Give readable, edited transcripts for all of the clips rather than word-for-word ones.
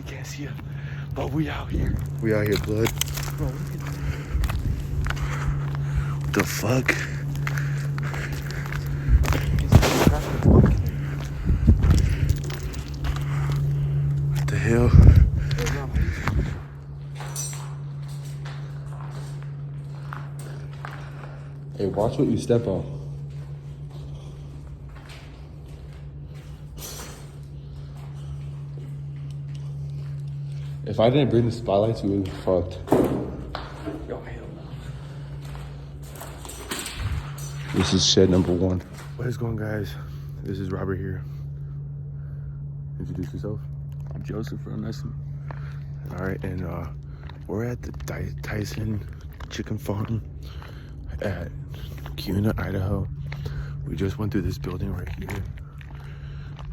They can't see us. But we out here. We out here, blood. Bro, look at What the fuck? What the hell? Hey, watch what you step on. If I didn't bring the spotlights, we would be fucked. Yo, hell no. This is shed number 1. What is going, guys? This is Robert here. Introduce yourself. I'm Joseph from Tyson. All right, and we're at the Tyson chicken farm at Kuna, Idaho. We just went through this building right here.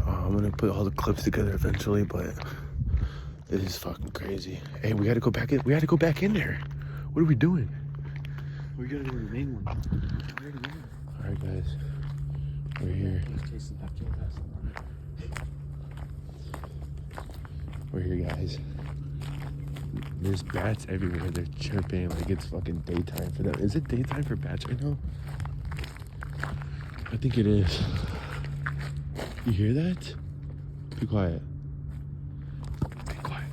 I'm gonna put all the clips together eventually, but this is fucking crazy. Hey, we gotta go back in. We gotta go back in there. What are we doing? We gotta go to the main one. All right, guys. We're here. We're here, guys. There's bats everywhere. They're chirping like it's fucking daytime for them. Is it daytime for bats right now? I think it is. You hear that? Be quiet. Be quiet.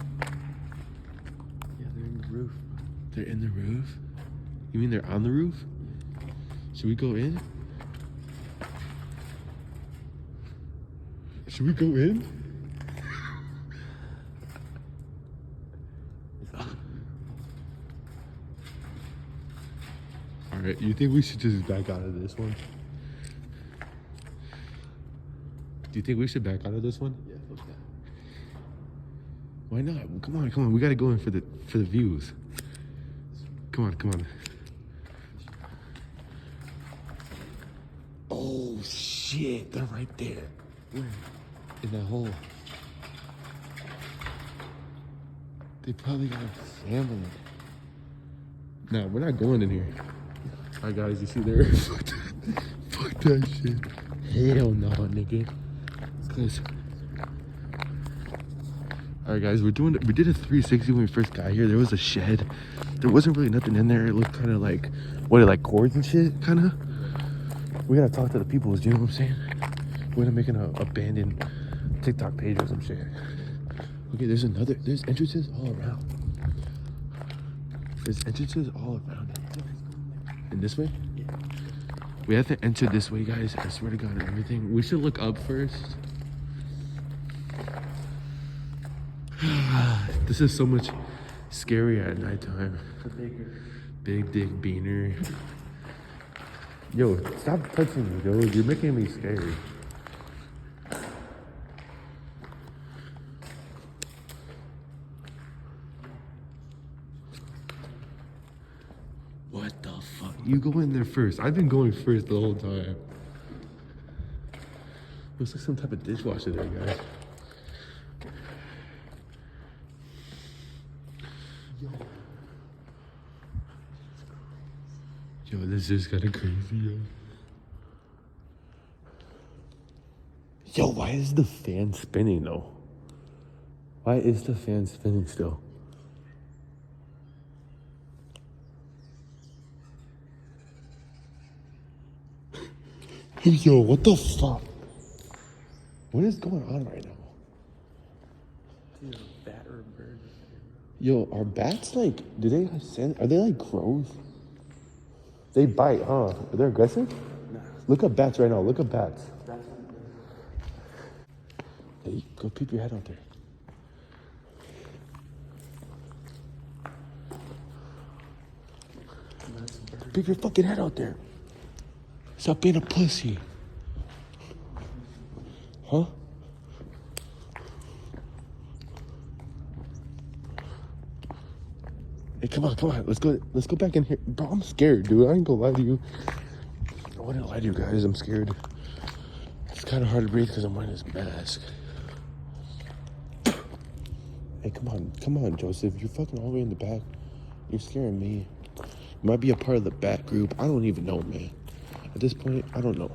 Yeah, they're in the roof. They're in the roof? You mean they're on the roof? Should we go in? Should we go in? Alright, you think we should just back out of this one? Do you think we should back out of this one? Yeah, fuck that. Why not? Come on, come on. We gotta go in for the views. Come on, come on. Oh shit, they're right there. Where? In that hole. They probably got a family. Nah, we're not going in here. Alright guys, you see there? Fuck that shit. Hell no, nigga. Cause alright guys, we did a 360 when we first got here. There was a shed. There wasn't really nothing in there. It looked kind of like, like cords and shit, kind of. We gotta talk to the people, you know what I'm saying? We're gonna make an abandoned TikTok page or some shit. Okay, there's entrances all around. There's entrances all around it. And this way? Yeah. We have to enter this way, guys. I swear to God, everything. We should look up first. This is so much scarier at nighttime. Big dick beaner. Yo, stop touching me, dude. You're making me scary. What the fuck? You go in there first. I've been going first the whole time. Looks like some type of dishwasher there, guys. Yo, this is kind of crazy, yo. Yo, why is the fan spinning, though? Why is the fan spinning still? Yo, what the fuck? What is going on right now? Either a bat or a bird. Yo, are bats like, do they send, are they like crows? They bite, huh? Are they aggressive? Nah. Look up bats right now. Look up bats. That's Hey, go peep your head out there. a bird. Peep your fucking head out there. Stop being a pussy. Huh? Hey, come on, come on. Let's go back in here. Bro, I'm scared, dude. I ain't gonna lie to you. I wouldn't lie to you guys. I'm scared. It's kind of hard to breathe because I'm wearing this mask. Hey, come on, Joseph. You're fucking all the way in the back. You're scaring me. You might be a part of the bat group. I don't even know, man. At this point, I don't know.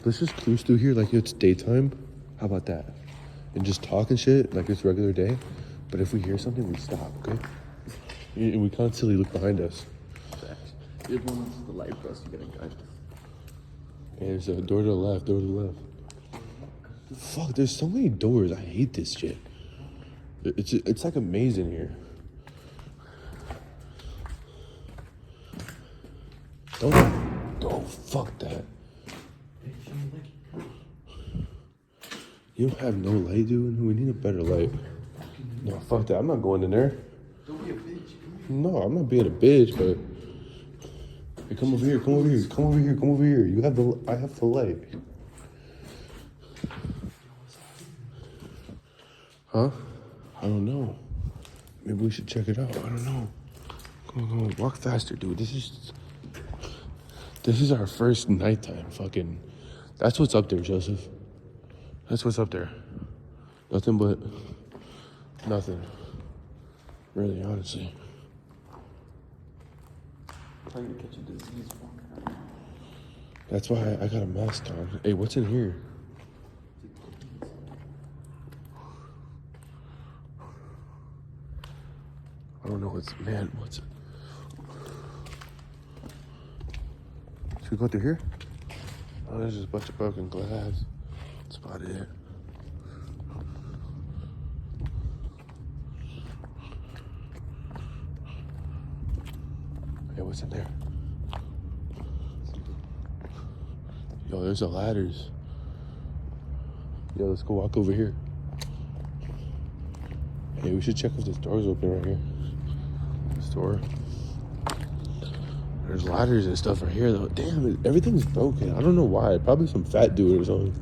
Let's just cruise through here like it's daytime. How about that? and just talk and shit like it's regular day. But if we hear something, we stop, okay? And we constantly look behind us. Everyone wants the light for us to get in, guys. And there's a door to the left, door to the left. Fuck, there's so many doors. I hate this shit. It's like a maze in here. Don't fuck that. You don't have no light, dude? We need a better light. No, fuck that. I'm not going in there. Don't be a bitch. No, I'm not being a bitch, but hey, come over here, come over here, come over here, come over here. I have the light. Huh? I don't know. Maybe we should check it out. I don't know. Come on, walk faster, dude. This is our first nighttime fucking. That's what's up there, Joseph. That's what's up there. Nothing but nothing. Really, honestly. Trying to catch a disease walking around. That's why I got a mask on. Hey, what's in here? I don't know what's it? Should we go through here? Oh, there's just a bunch of broken glass. That's about it. Hey, what's in there? Yo, there's the ladders. Yo, let's go walk over here. Hey, we should check if this door's open right here. This door. There's ladders and stuff right here, though. Damn, everything's broken. I don't know why. Probably some fat dude or something.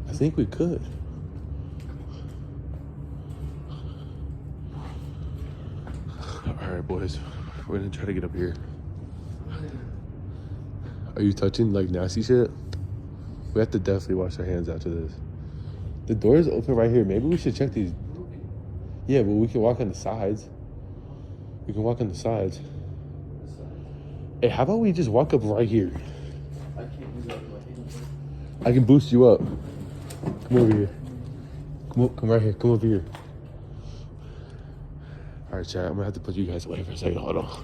I think we could. All right, boys. We're gonna try to get up here. Are you touching like nasty shit? We have to definitely wash our hands after this. The door is open right here. Maybe we should check these. Yeah, but we can walk on the sides. We can walk on the sides. Hey, how about we just walk up right here? I can't move out of my hands. I can boost you up. Come over here. Come right here. Come over here. All right, chat. I'm gonna have to put you guys away for a second. Hold on.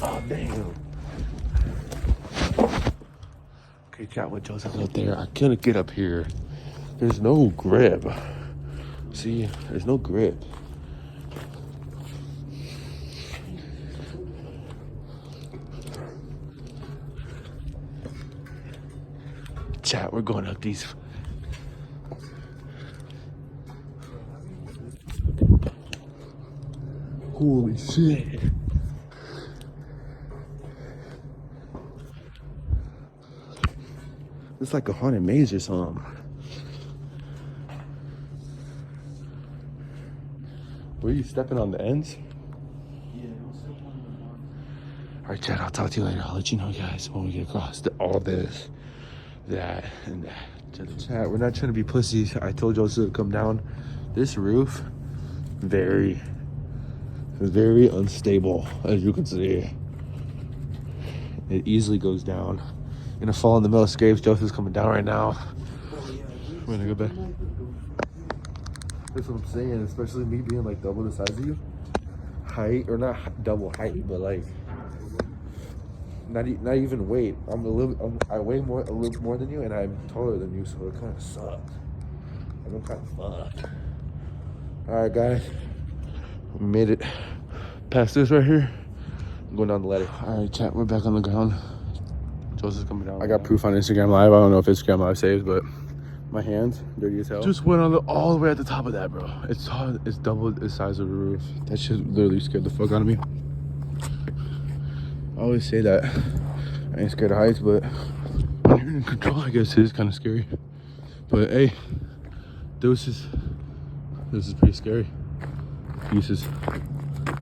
Oh, damn. Okay, chat with Joseph up there. I couldn't get up here. There's no grip. See, there's no grip. Chat, we're going up these. Holy shit. It's like a haunted maze or something. Were you stepping on the ends? Yeah, I'll step on the one. All right, Chad, I'll talk to you later. I'll let you know, guys, when we get across all this, that, and that. Chat, we're not trying to be pussies. I told Joseph to come down. This roof, very unstable, as you can see. It easily goes down. Gonna fall in the middle of scrapes. Joseph's coming down right now. We're gonna go back. That's what I'm saying, especially me being like double the size of you. Height, or not double height, but like not even weight. I weigh a little more than you, and I'm taller than you, so it kind of sucks. I'm kind of fucked. All right, guys, we made it past this right here. I'm going down the ladder. All right, chat, we're back on the ground. Joseph's coming down. I got proof on Instagram Live. I don't know if Instagram Live saves, but my hands dirty as hell. Just went on all the way at the top of that, bro. It's double the size of the roof. That shit literally scared the fuck out of me. I always say that I ain't scared of heights, but when you're in control, I guess it is kind of scary. But hey, this is pretty scary. Pieces.